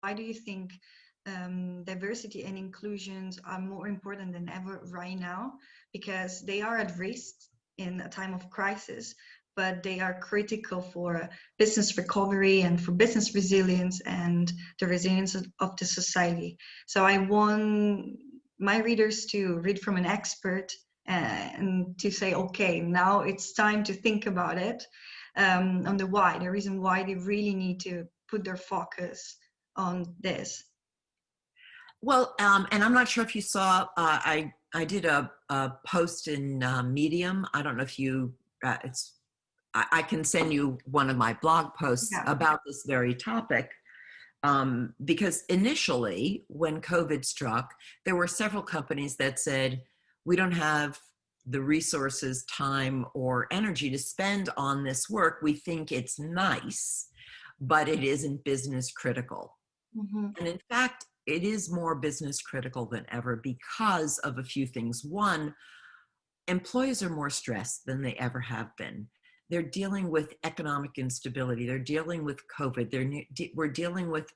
Why do you think diversity and inclusions are more important than ever right now? Because they are at risk in a time of crisis, but they are critical for business recovery and for business resilience and the resilience of the society. So I want my readers to read from an expert and to say, okay, now it's time to think about it, on the why, the reason why they really need to put their focus on this. Well, and I'm not sure if you saw, I did a post in Medium. I don't know if you, I can send you one of my blog posts Yeah. about this very topic. Because initially, when COVID struck, there were several companies that said, we don't have the resources, time, or energy to spend on this work. We think it's nice, but it isn't business critical. Mm-hmm. And in fact, it is more business critical than ever because of a few things. One, employees are more stressed than they ever have been. They're dealing with economic instability. They're dealing with COVID. We're dealing with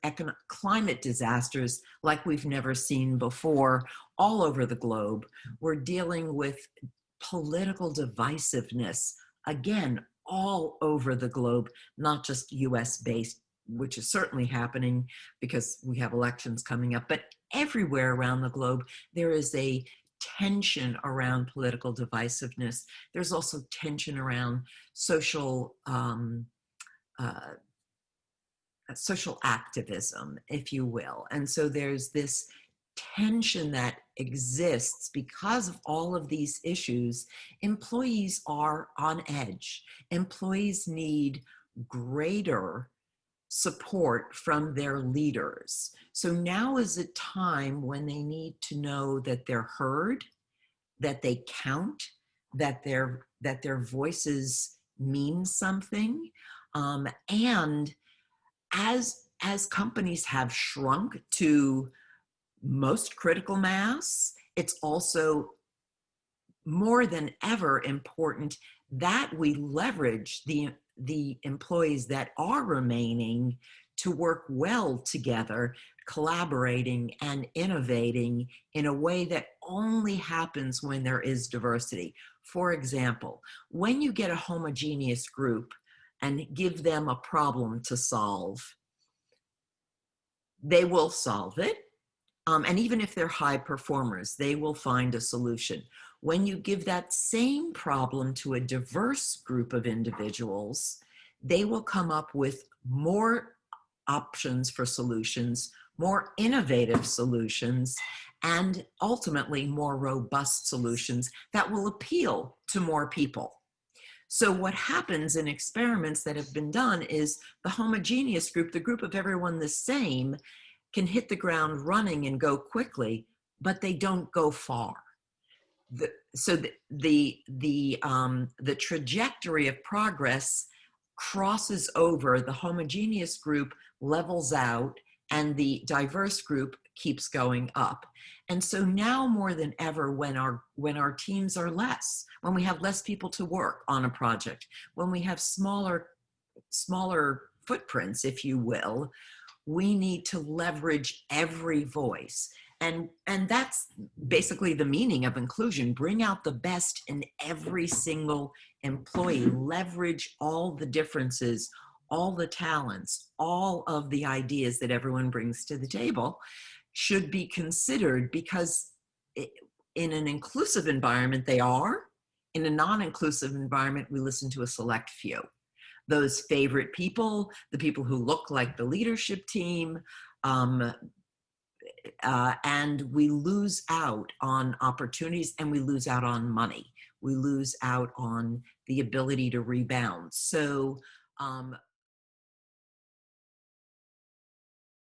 climate disasters like we've never seen before all over the globe. We're dealing with political divisiveness, again, all over the globe, not just US based, which is certainly happening because we have elections coming up, but everywhere around the globe, there is a tension around political divisiveness. There's also tension around social social activism, if you will. And so there's this tension that exists because of all of these issues. Employees are on edge. Employees need greater support from their leaders. So now is a time when they need to know that they're heard, that they count, that their voices mean something. And as companies have shrunk to most critical mass, it's also more than ever important that we leverage the employees that are remaining to work well together, collaborating and innovating in a way that only happens when there is diversity. For example, when you get a homogeneous group and give them a problem to solve, they will solve it. And even if they're high performers, they will find a solution. When you give that same problem to a diverse group of individuals, they will come up with more options for solutions, more innovative solutions, and ultimately more robust solutions that will appeal to more people. So what happens in experiments that have been done is the homogeneous group, the group of everyone the same, can hit the ground running and go quickly, but they don't go far. So the trajectory of progress crosses over. The homogeneous group levels out and the diverse group keeps going up. And so now more than ever, when our teams are less, when we have less people to work on a project, when we have smaller footprints, if you will, we need to leverage every voice. And that's basically the meaning of inclusion. Bring out the best in every single employee, leverage all the differences, all the talents, all of the ideas that everyone brings to the table should be considered, because in an inclusive environment, they are. In a non-inclusive environment, we listen to a select few. Those favorite people, the people who look like the leadership team, and we lose out on opportunities, and we lose out on money. We lose out on the ability to rebound. So